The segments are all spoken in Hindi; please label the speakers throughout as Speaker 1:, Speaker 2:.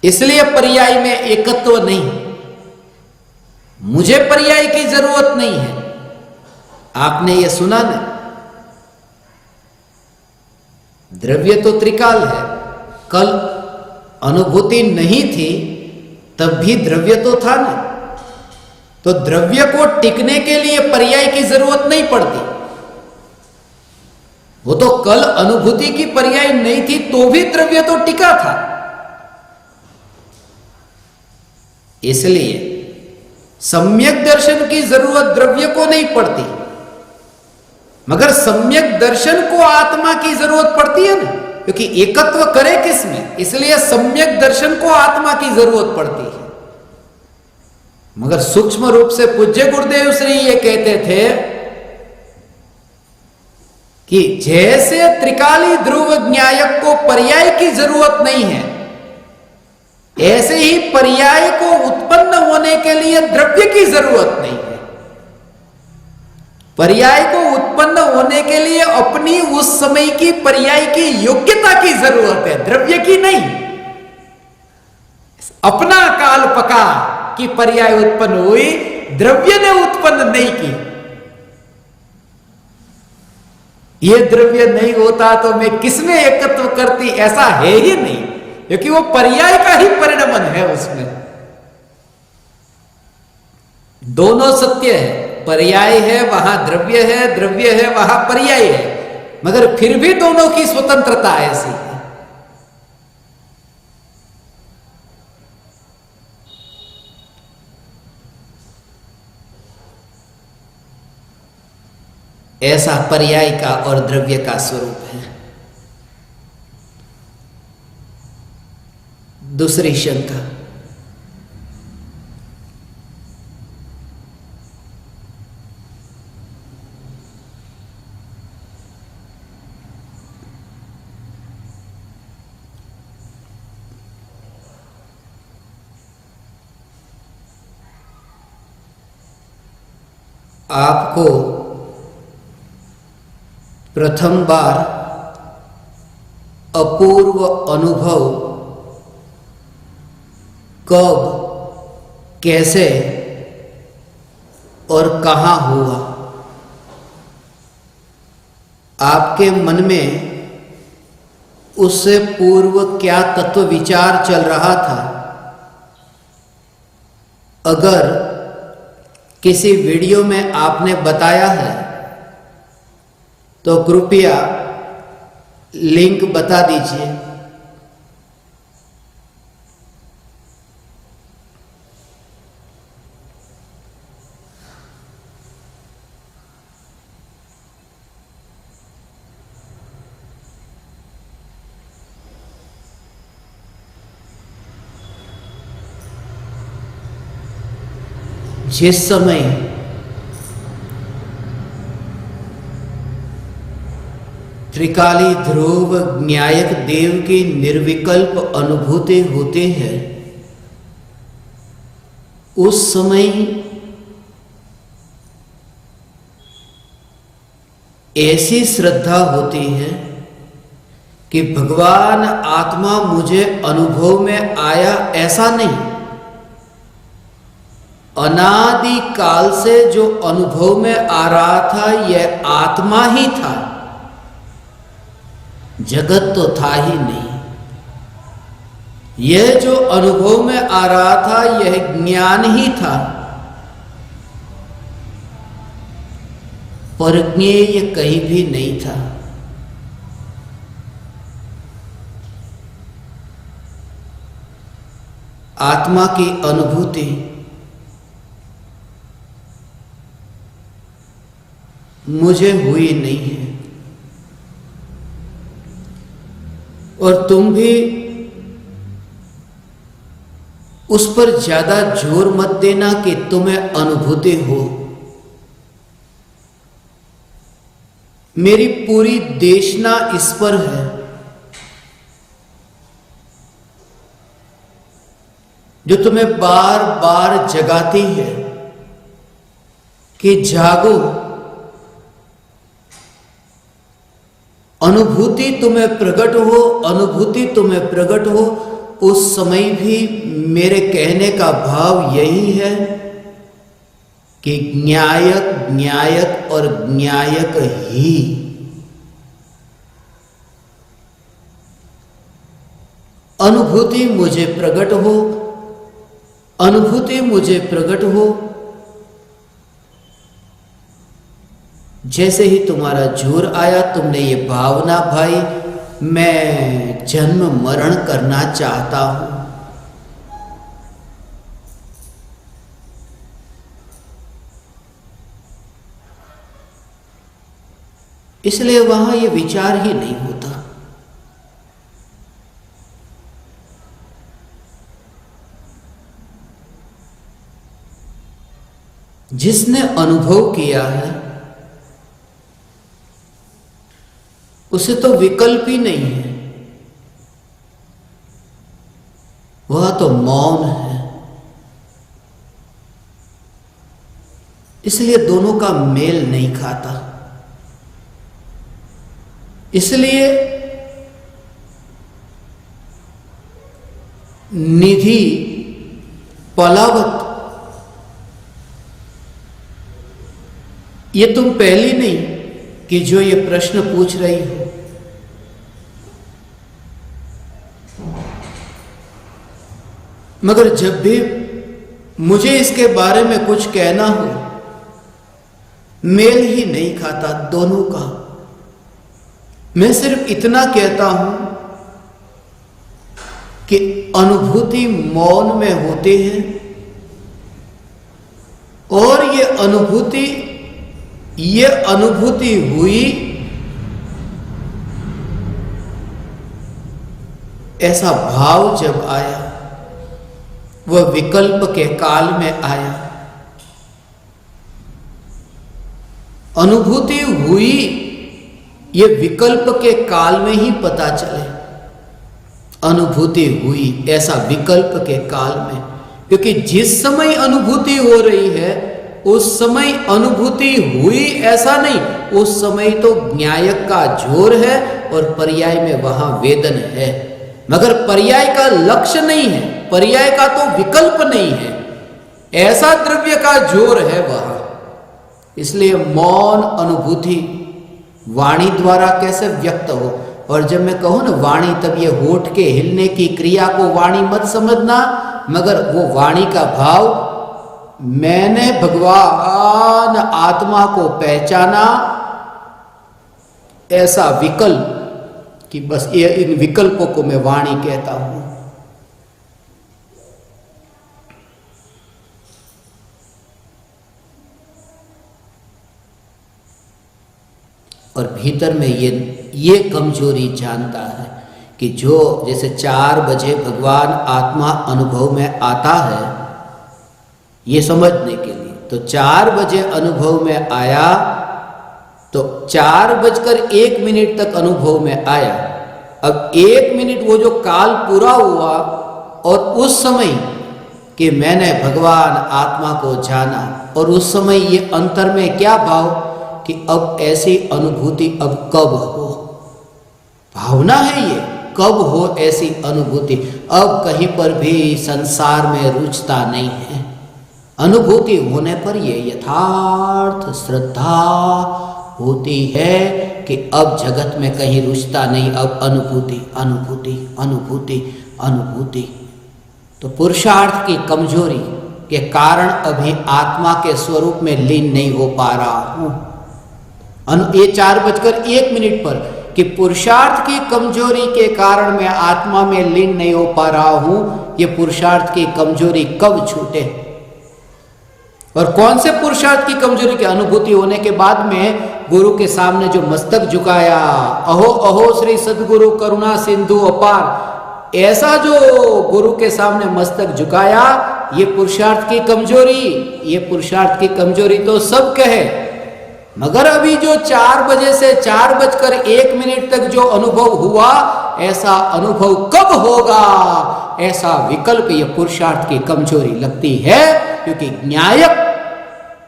Speaker 1: इसलिए पर्याय में एकत्व नहीं। मुझे पर्याय की जरूरत नहीं है। आपने यह सुना ना, द्रव्य तो त्रिकाल है। कल अनुभूति नहीं थी तब भी द्रव्य तो था ना। तो द्रव्य को टिकने के लिए पर्याय की जरूरत नहीं पड़ती। वो तो कल अनुभूति की पर्याय नहीं थी तो भी द्रव्य तो टिका था। इसलिए सम्यक दर्शन की जरूरत द्रव्य को नहीं पड़ती, मगर सम्यक दर्शन को आत्मा की जरूरत पड़ती है ना, क्योंकि एकत्व करे किसमें, इसलिए सम्यक दर्शन को आत्मा की जरूरत पड़ती है। मगर सूक्ष्म रूप से पूज्य गुरुदेव श्री ये कहते थे कि जैसे त्रिकाली ध्रुव ज्ञायक को पर्याय की जरूरत नहीं है, ऐसे ही पर्याय को उत्पन्न होने के लिए द्रव्य की जरूरत नहीं है। पर्याय को उत्पन्न होने के लिए अपनी उस समय की पर्याय की योग्यता की जरूरत है, द्रव्य की नहीं। अपना काल पका कि पर्याय उत्पन्न हुई, द्रव्य ने उत्पन्न नहीं की। ये द्रव्य नहीं होता तो मैं किसमें एकत्व करती, ऐसा है ही नहीं, क्योंकि वो पर्याय का ही परिणमन है। उसमें दोनों सत्य है, पर्याय है वहां द्रव्य है, द्रव्य है वहां पर्याय है, मगर फिर भी दोनों की स्वतंत्रता ऐसी है। ऐसा पर्याय का और द्रव्य का स्वरूप है। दूसरी शंका, आपको प्रथम बार अपूर्व अनुभव कब, कैसे और कहां हुआ? आपके मन में उससे पूर्व क्या तत्व विचार चल रहा था? अगर किसी वीडियो में आपने बताया है तो कृपया लिंक बता दीजिए। जिस समय त्रिकाली ध्रुव ज्ञायक देव की निर्विकल्प अनुभूति होते हैं, उस समय ऐसी श्रद्धा होती है कि भगवान आत्मा मुझे अनुभव में आया, ऐसा नहीं। अनादि काल से जो अनुभव में आ रहा था यह आत्मा ही था, जगत तो था ही नहीं। यह जो अनुभव में आ रहा था यह ज्ञान ही था, परज्ञेय कहीं भी नहीं था। आत्मा की अनुभूति मुझे हुई नहीं है, और तुम भी उस पर ज्यादा जोर मत देना कि तुम्हें अनुभूति हो। मेरी पूरी देशना इस पर है जो तुम्हें बार बार जगाती है कि जागो। अनुभूति तुम्हें प्रकट हो, अनुभूति तुम्हें प्रकट हो, उस समय भी मेरे कहने का भाव यही है कि ज्ञायक ज्ञायक और ज्ञायक ही। अनुभूति मुझे प्रकट हो, अनुभूति मुझे प्रकट हो। जैसे ही तुम्हारा जोर आया, तुमने ये भावना भाई मैं जन्म मरण करना चाहता हूं, इसलिए वहां ये विचार ही नहीं होता। जिसने अनुभव किया है उसे तो विकल्प ही नहीं है, वह तो मौन है। इसलिए दोनों का मेल नहीं खाता। इसलिए निधि पलावत, ये तुम पहली नहीं कि जो ये प्रश्न पूछ रही हो। मगर जब भी मुझे इसके बारे में कुछ कहना हो, मेल ही नहीं खाता दोनों का। मैं सिर्फ इतना कहता हूं कि अनुभूति मौन में होते हैं और ये अनुभूति हुई, ऐसा भाव जब आया वह विकल्प के काल में आया। अनुभूति हुई ये विकल्प के काल में ही पता चले। अनुभूति हुई ऐसा विकल्प के काल में, क्योंकि जिस समय अनुभूति हो रही है उस समय अनुभूति हुई ऐसा नहीं, उस समय तो ज्ञायक का जोर है और पर्याय में वहां वेदन है। मगर पर्याय का लक्ष्य नहीं है, पर्याय का तो विकल्प नहीं है, ऐसा द्रव्य का जोर है वहां। इसलिए मौन अनुभूति वाणी द्वारा कैसे व्यक्त हो। और जब मैं कहूं ना वाणी, तब ये होठ के हिलने की क्रिया को वाणी मत समझना, मगर वो वाणी का भाव मैंने भगवान आत्मा को पहचाना, ऐसा विकल्प कि बस ये इन विकल्पों को मैं वाणी कहता हूं। और भीतर में ये कमजोरी जानता है कि जो जैसे 4 बजे भगवान आत्मा अनुभव में आता है, ये समझने के लिए तो 4 बजे अनुभव में आया तो 4:01 तक अनुभव में आया। अब 1 मिनट वो जो काल पूरा हुआ और उस समय कि मैंने भगवान आत्मा को जाना, और उस समय ये अंतर में क्या भाव कि अब ऐसी अनुभूति अब कब हो, भावना है ये, कब हो ऐसी अनुभूति। अब कहीं पर भी संसार में रुचता नहीं है। अनुभूति होने पर ये यथार्थ श्रद्धा होती है कि अब जगत में कहीं रुचता नहीं, अब अनुभूति अनुभूति अनुभूति अनुभूति। तो पुरुषार्थ की कमजोरी के कारण अभी आत्मा के स्वरूप में लीन नहीं हो पा रहा हूं। ये 4:01 पर कि पुरुषार्थ की कमजोरी के कारण मैं आत्मा में लीन नहीं हो पा रहा हूं। ये पुरुषार्थ की कमजोरी कब छूटे? और कौन से पुरुषार्थ की कमजोरी की अनुभूति होने के बाद में गुरु के सामने जो मस्तक झुकाया, अहो अहो श्री सद्गुरु करुणा सिंधु अपार, ऐसा जो गुरु के सामने मस्तक झुकाया, ये पुरुषार्थ की कमजोरी। ये पुरुषार्थ की कमजोरी तो सब कहे, मगर अभी जो 4 बजे से 4:01 तक जो अनुभव हुआ, ऐसा अनुभव कब होगा, ऐसा विकल्प ये पुरुषार्थ की कमजोरी लगती है। क्योंकि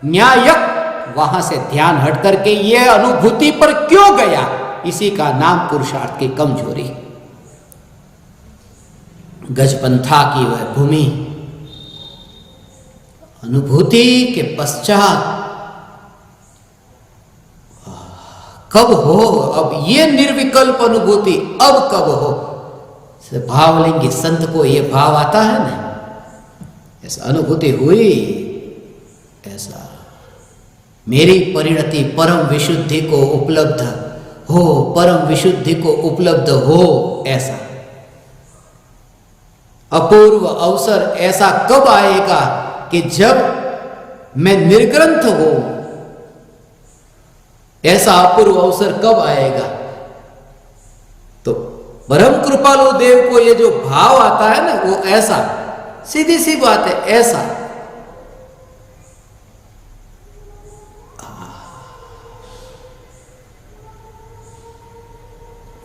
Speaker 1: न्यायक वहां से ध्यान हट करके ये अनुभूति पर क्यों गया, इसी का नाम पुरुषार्थ की कमजोरी। गजपंथा की वह भूमि, अनुभूति के पश्चात कब हो अब ये निर्विकल्प अनुभूति, अब कब हो? भावलिंगी संत को ये भाव आता है ना, ऐसा अनुभूति हुई, ऐसा मेरी परिणति परम विशुद्धि को उपलब्ध हो, परम विशुद्धि को उपलब्ध हो, ऐसा अपूर्व अवसर ऐसा कब आएगा कि जब मैं निर्ग्रंथ हूं, ऐसा अपूर्व अवसर कब आएगा? तो परम कृपालु देव को ये जो भाव आता है ना, वो ऐसा, सीधी सी बात है, ऐसा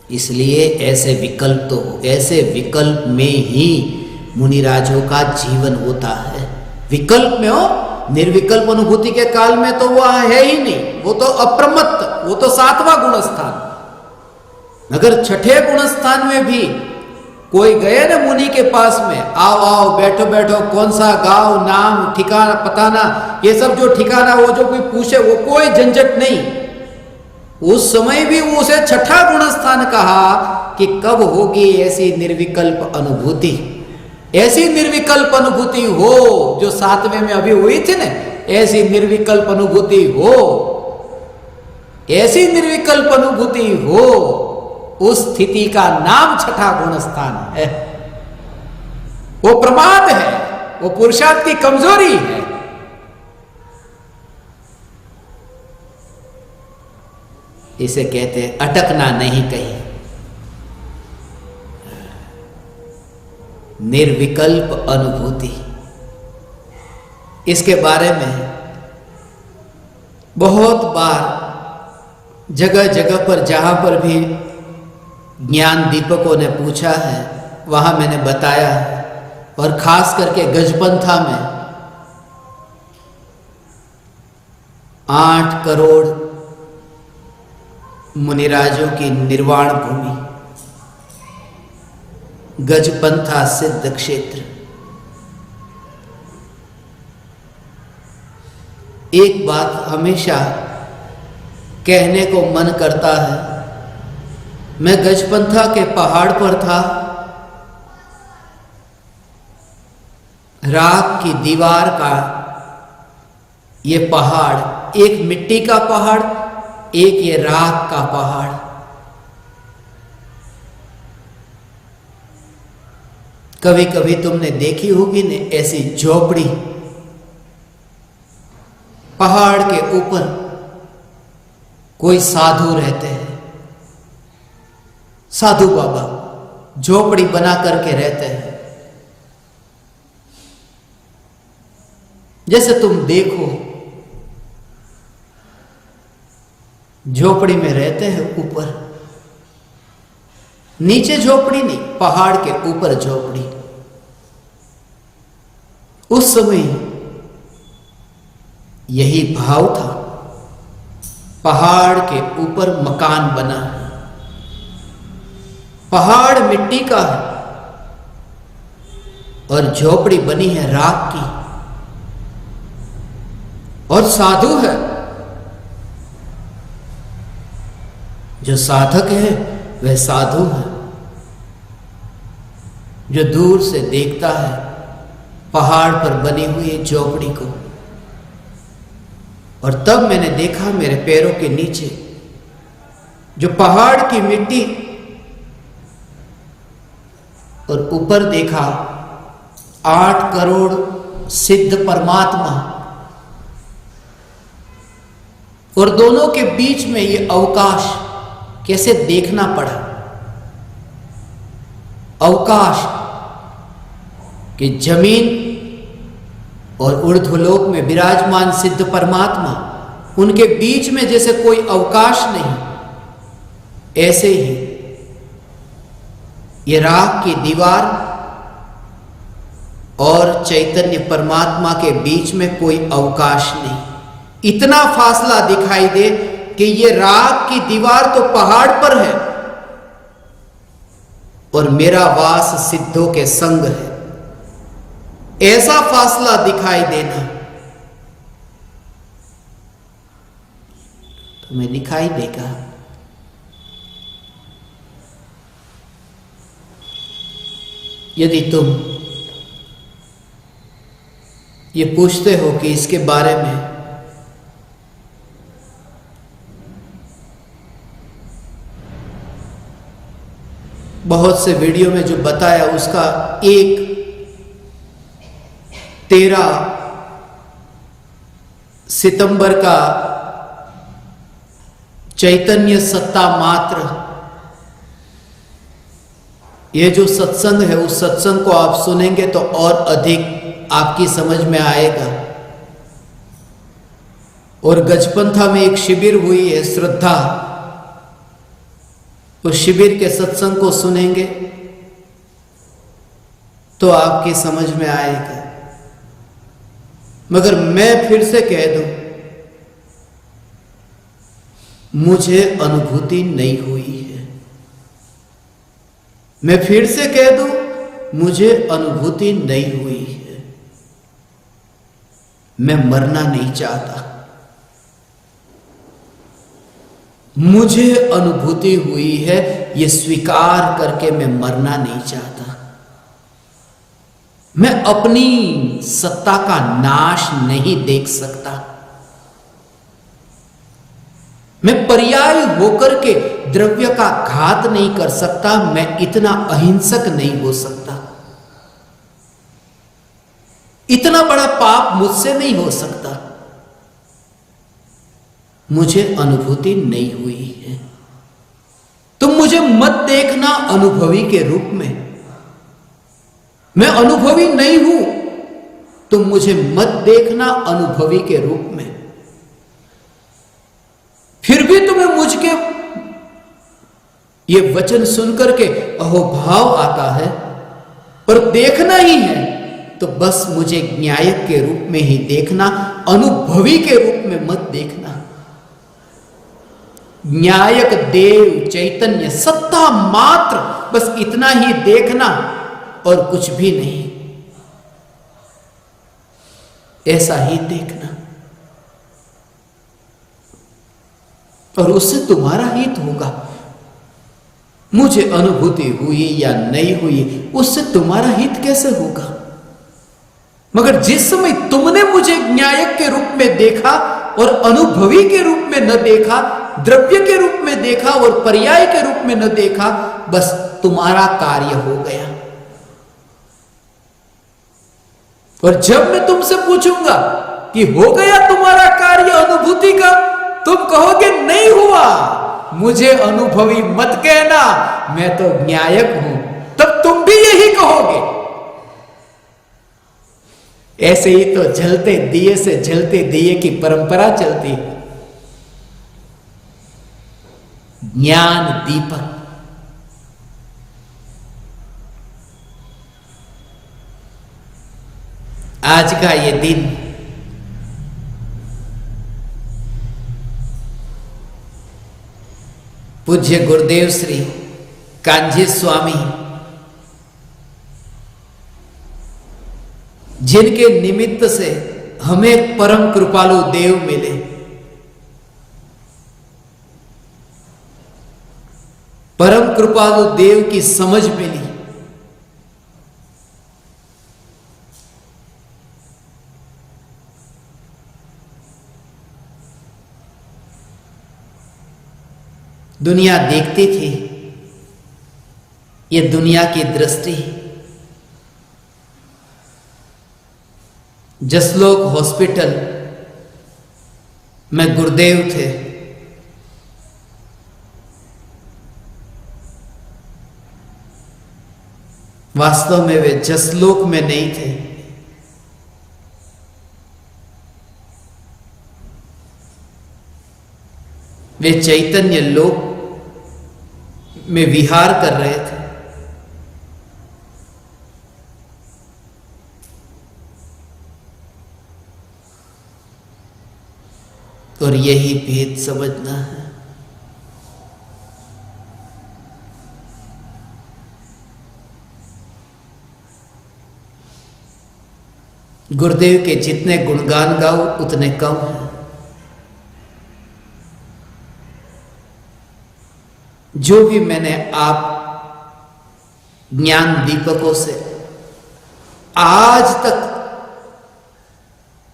Speaker 1: इसलिए ऐसे विकल्प तो हो, ऐसे विकल्प में ही मुनिराजों का जीवन होता है। विकल्प में हो, निर्विकल्प अनुभूति के काल में तो वह है ही नहीं, वो तो अप्रमत्त, वो तो 7वां गुणस्थान। अगर 6ठे गुणस्थान में भी कोई गए ना मुनि के पास में, आओ आओ बैठो बैठो, कौन सा गांव, नाम, ठिकाना, पताना, ये सब जो ठिकाना वो जो कोई पूछे, वो कोई झंझट नहीं। उस समय भी उसे 6ठा गुणस्थान कहा कि कब होगी ऐसी निर्विकल्प अनुभूति, ऐसी निर्विकल्प अनुभूति हो जो 7वें में अभी हुई थी ना, ऐसी निर्विकल्प अनुभूति हो, ऐसी निर्विकल्प अनुभूति हो, उस स्थिति का नाम 6ठा गुणस्थान है। वो प्रमाद है, वो पुरुषार्थ की कमजोरी है। इसे कहते हैं अटकना नहीं कहीं, निर्विकल्प अनुभूति। इसके बारे में बहुत बार जगह जगह पर जहां पर भी ज्ञान दीपकों ने पूछा है, वहां मैंने बताया है। और खास करके गजपंथा में 8 करोड़ मुनिराजों की निर्वाण भूमि, गजपंथा सिद्ध क्षेत्र। एक बात हमेशा कहने को मन करता है, मैं गजपंथा के पहाड़ पर था, राख की दीवार का ये पहाड़, एक मिट्टी का पहाड़, एक ये राख का पहाड़। कभी कभी तुमने देखी होगी ने ऐसी झोपड़ी, पहाड़ के ऊपर कोई साधु रहते हैं, साधु बाबा झोपड़ी बना करके रहते हैं। जैसे तुम देखो झोपड़ी में रहते हैं, ऊपर नीचे झोपड़ी नहीं, पहाड़ के ऊपर झोपड़ी। उस समय यही भाव था, पहाड़ के ऊपर मकान बना है, पहाड़ मिट्टी का है और झोपड़ी बनी है राख की, और साधु है, जो साधक है वह साधु है, जो दूर से देखता है पहाड़ पर बनी हुई झोपड़ी को। और तब मैंने देखा मेरे पैरों के नीचे जो पहाड़ की मिट्टी, और ऊपर देखा 8 करोड़ सिद्ध परमात्मा, और दोनों के बीच में ये अवकाश कैसे देखना पड़ा। अवकाश कि जमीन और ऊर्ध्वलोक में विराजमान सिद्ध परमात्मा, उनके बीच में जैसे कोई अवकाश नहीं, ऐसे ही ये राख की दीवार और चैतन्य परमात्मा के बीच में कोई अवकाश नहीं। इतना फासला दिखाई दे कि ये राख की दीवार तो पहाड़ पर है और मेरा वास सिद्धों के संग है, ऐसा फासला दिखाई देना तुम्हें दिखाई देगा। यदि तुम ये पूछते हो कि इसके बारे में बहुत से वीडियो में जो बताया उसका एक 13 सितंबर का चैतन्य सत्ता मात्र ये जो सत्संग है, उस सत्संग को आप सुनेंगे तो और अधिक आपकी समझ में आएगा। और गजपंथा में एक शिविर हुई है श्रद्धा, उस शिविर के सत्संग को सुनेंगे तो आपकी समझ में आएगा। मगर मैं फिर से कह दूं, मुझे अनुभूति नहीं हुई है। मैं फिर से कह दूं, मुझे अनुभूति नहीं हुई है। मैं मरना नहीं चाहता। मुझे अनुभूति हुई है, यह स्वीकार करके मैं मरना नहीं चाहता। मैं अपनी सत्ता का नाश नहीं देख सकता। मैं पर्याय होकर के द्रव्य का घात नहीं कर सकता। मैं इतना अहिंसक नहीं हो सकता। इतना बड़ा पाप मुझसे नहीं हो सकता। मुझे अनुभूति नहीं हुई है। तुम मुझे मत देखना अनुभवी के रूप में। मैं अनुभवी नहीं हूं, तुम मुझे मत देखना अनुभवी के रूप में। फिर भी तुम्हें मुझके ये वचन सुनकर के अहोभाव आता है और देखना ही है तो बस मुझे न्यायक के रूप में ही देखना, अनुभवी के रूप में मत देखना। न्यायक देव चैतन्य सत्ता मात्र, बस इतना ही देखना और कुछ भी नहीं। ऐसा ही देखना और उससे तुम्हारा हित होगा। मुझे अनुभूति हुई या नहीं हुई, उससे तुम्हारा हित कैसे होगा? मगर जिस समय तुमने मुझे न्यायक के रूप में देखा और अनुभवी के रूप में न देखा, द्रव्य के रूप में देखा और पर्याय के रूप में न देखा, बस तुम्हारा कार्य हो गया। और जब मैं तुमसे पूछूंगा कि हो गया तुम्हारा कार्य अनुभूति का, तुम कहोगे नहीं हुआ। मुझे अनुभवी मत कहना, मैं तो न्यायक हूं। तब तुम भी यही कहोगे। ऐसे ही तो जलते दिए से जलते दिए की परंपरा चलती है। ज्ञान दीपक, आज का ये दिन पूज्य गुरुदेव श्री कांजी स्वामी, जिनके निमित्त से हमें परम कृपालु देव मिले, परम कृपालु देव की समझ मिली। दुनिया देखती थी, ये दुनिया की दृष्टि। जसलोक हॉस्पिटल में गुरुदेव थे। वास्तव में वे जसलोक में नहीं थे। वे चैतन्य लोक में विहार कर रहे थे। और यही भेद समझना है। गुरुदेव के जितने गुणगान गाओ उतने कम हैं। जो भी मैंने आप ज्ञान दीपकों से आज तक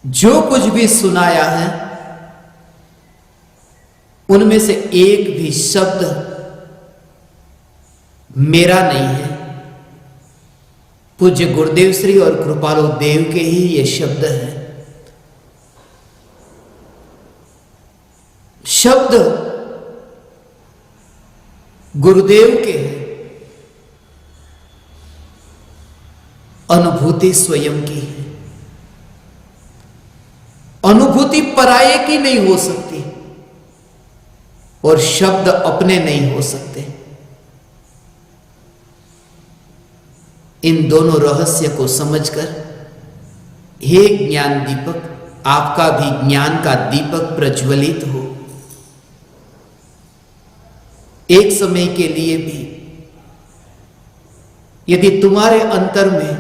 Speaker 1: जो कुछ भी सुनाया है, उनमें से एक भी शब्द मेरा नहीं है। पूज्य गुरुदेव श्री और कृपालु देव के ही ये शब्द हैं। शब्द गुरुदेव के हैं, अनुभूति स्वयं की है। अनुभूति पराये की नहीं हो सकती और शब्द अपने नहीं हो सकते। इन दोनों रहस्य को समझकर हे ज्ञान दीपक, आपका भी ज्ञान का दीपक प्रज्वलित हो। एक समय के लिए भी यदि तुम्हारे अंतर में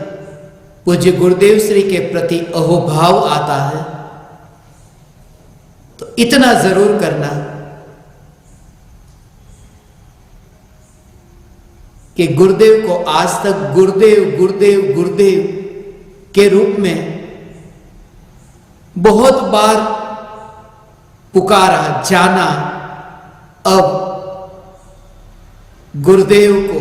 Speaker 1: पूज्य गुरुदेव श्री के प्रति अहोभाव आता है तो इतना जरूर करना कि गुरुदेव को आज तक गुरुदेव गुरुदेव गुरुदेव के रूप में बहुत बार पुकारा, जाना। अब गुरुदेव को